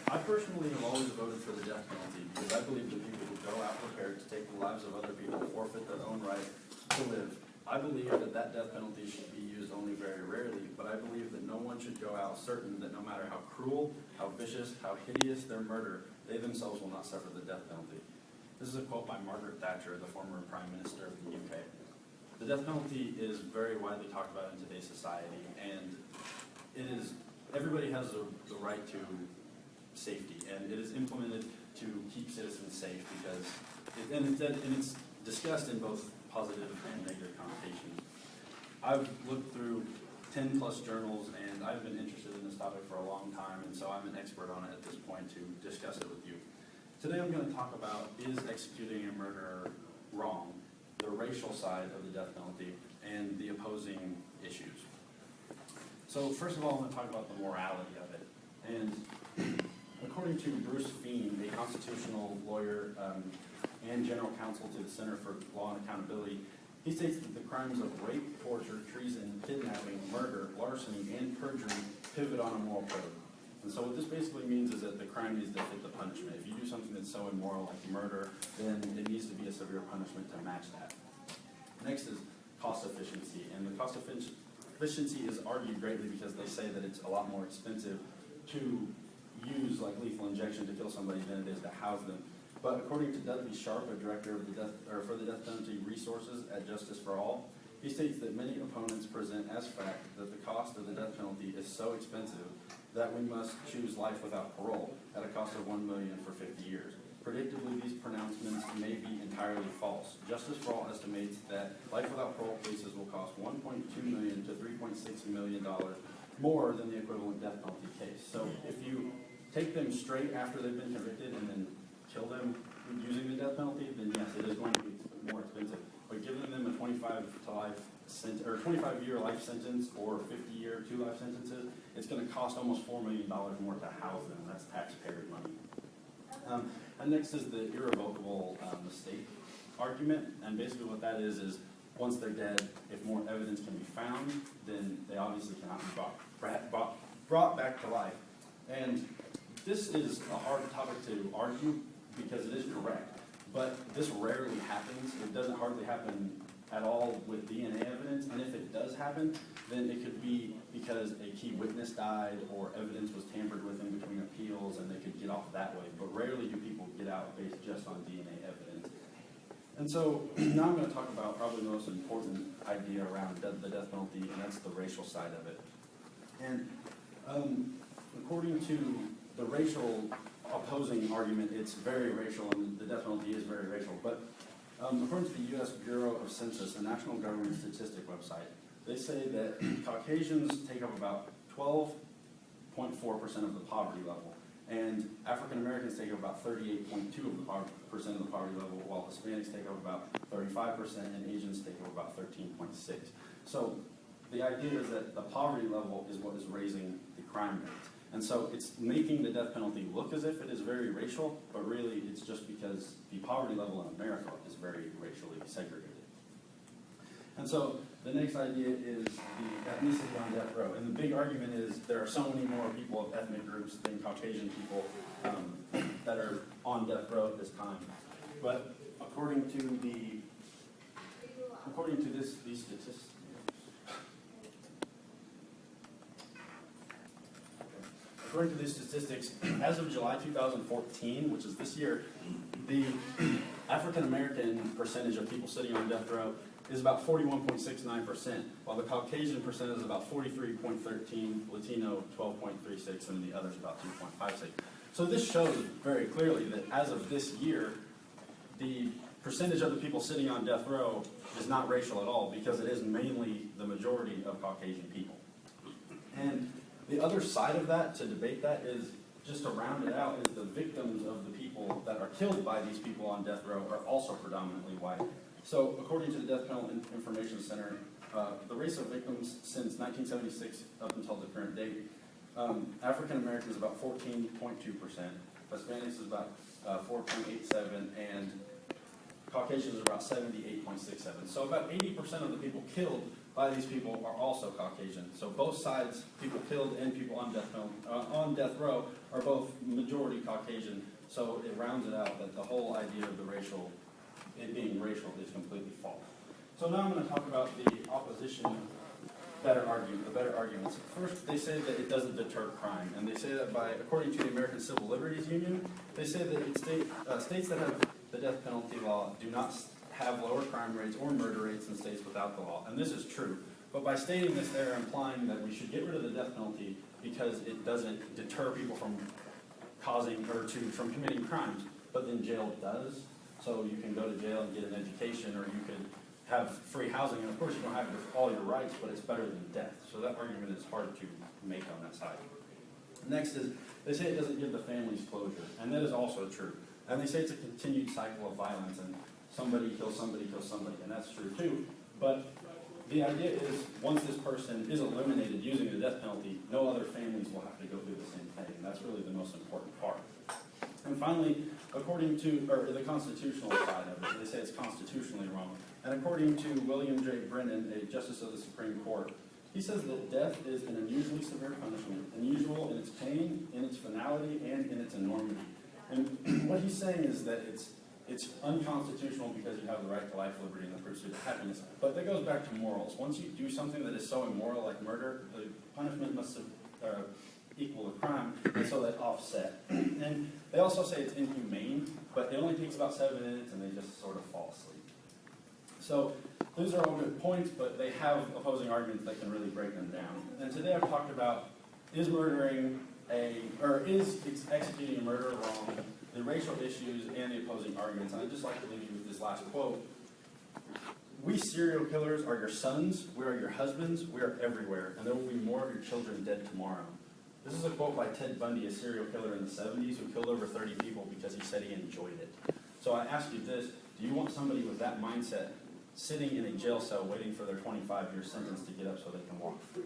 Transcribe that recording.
I personally have always voted for the death penalty because I believe that people who go out prepared to take the lives of other people forfeit their own right to live. I believe that death penalty should be used only very rarely, but I believe that no one should go out certain that no matter how cruel, how vicious, how hideous their murder, they themselves will not suffer the death penalty. This is a quote by Margaret Thatcher, the former Prime Minister of the UK. The death penalty is very widely talked about in today's society, and everybody has the right to safety, and it is implemented to keep citizens safe because, it's discussed in both positive and negative connotations. I've looked through 10 plus journals, and I've been interested in this topic for a long time, and so I'm an expert on it at this point to discuss it with you. Today I'm going to talk about, is executing a murderer wrong, the racial side of the death penalty, and the opposing issues. So first of all, I'm going to talk about the morality of it. And according to Bruce Fein, a constitutional lawyer and general counsel to the Center for Law and Accountability, he states that the crimes of rape, torture, treason, kidnapping, murder, larceny, and perjury pivot on a moral code. And so what this basically means is that the crime needs to fit the punishment. If you do something that's so immoral like murder, then it needs to be a severe punishment to match that. Next is cost efficiency. And the cost efficiency is argued greatly because they say that it's a lot more expensive to use like lethal injection to kill somebody than it is to house them. But according to Dudley Sharp, a director of for the death penalty resources at Justice for All, he states that many opponents present as fact that the cost of the death penalty is so expensive that we must choose life without parole at a cost of $1 million for 50 years. Predictably, these pronouncements may be entirely false. Justice for All estimates that life without parole cases will cost $1.2 million to $3.6 million more than the equivalent death penalty case. So if you take them straight after they've been convicted and then kill them using the death penalty, then yes, it is going to be more expensive. But giving them a 25-year life sentence or 50-year 2 life sentences, it's going to cost almost $4 million more to house them. That's taxpayer money. And next is the irrevocable mistake argument. And basically what that is once they're dead, if more evidence can be found, then they obviously cannot be brought back to life. And this is a hard topic to argue because it is correct, but this rarely happens. It doesn't hardly happen at all with DNA evidence, and if it does happen, then it could be because a key witness died or evidence was tampered with in between appeals and they could get off that way, but rarely do people get out based just on DNA evidence. And so now I'm going to talk about probably the most important idea around the death penalty, and that's the racial side of it. And according to the racial opposing argument, it's very racial, and the death penalty is very racial. But according to the U.S. Bureau of Census, the National Government Statistic website, they say that Caucasians take up about 12.4% of the poverty level, and African Americans take up about 38.2% of the poverty level, while Hispanics take up about 35%, and Asians take up about 13.6%. So the idea is that the poverty level is what is raising the crime rates. And so it's making the death penalty look as if it is very racial, but really it's just because the poverty level in America is very racially segregated. And so the next idea is the ethnicity on death row. And the big argument is there are so many more people of ethnic groups than Caucasian people that are on death row at this time. But according to these statistics, according to these statistics, as of July 2014, which is this year, the African American percentage of people sitting on death row is about 41.69%, while the Caucasian percent is about 43.13%, Latino 12.36%, and the others about 2.56%. So this shows very clearly that as of this year, the percentage of the people sitting on death row is not racial at all, because it is mainly the majority of Caucasian people. And the other side of that, to debate that, is just to round it out, is the victims of the people that are killed by these people on death row are also predominantly white. So according to the Death Penalty Information Center, the race of victims since 1976 up until the current date, African Americans is about 14.2%, Hispanics is about 4.87%, and Caucasians are about 78.67%. So about 80% of the people killed by these people are also Caucasian. So both sides, people killed and people on death row, are both majority Caucasian. So it rounds it out that the whole idea of it being racial is completely false. So now I'm going to talk about the opposition the better arguments. First, they say that it doesn't deter crime, and they say that according to the American Civil Liberties Union, they say that states that have the death penalty law do not have lower crime rates or murder rates than states without the law, and this is true. But by stating this, they're implying that we should get rid of the death penalty because it doesn't deter people from from committing crimes, but then jail does. So you can go to jail and get an education, or you could have free housing, and of course you don't have all your rights, but it's better than death. So that argument is hard to make on that side. Next is, they say it doesn't give the families closure, and that is also true. And they say it's a continued cycle of violence, and somebody kills somebody, and that's true too. But the idea is, once this person is eliminated using the death penalty, no other families will have to go through the same thing, and that's really the most important part. And finally, according to the constitutional side of it, they say it's constitutionally wrong. And according to William J. Brennan, a justice of the Supreme Court, he says that death is an unusually severe punishment, unusual in its pain, in its finality, and in its enormity. And what he's saying is that it's unconstitutional because you have the right to life, liberty, and the pursuit of happiness. But that goes back to morals. Once you do something that is so immoral, like murder, the punishment must equal the crime, and so that offset. And they also say it's inhumane, but it only takes about 7 minutes, and they just sort of fall asleep. So those are all good points, but they have opposing arguments that can really break them down. And today I've talked about, is executing a murderer wrong, the racial issues, and the opposing arguments. And I'd just like to leave you with this last quote. We serial killers are your sons, we are your husbands, we are everywhere, and there will be more of your children dead tomorrow. This is a quote by Ted Bundy, a serial killer in the 70s who killed over 30 people because he said he enjoyed it. So I ask you this, do you want somebody with that mindset sitting in a jail cell waiting for their 25-year sentence to get up so they can walk free?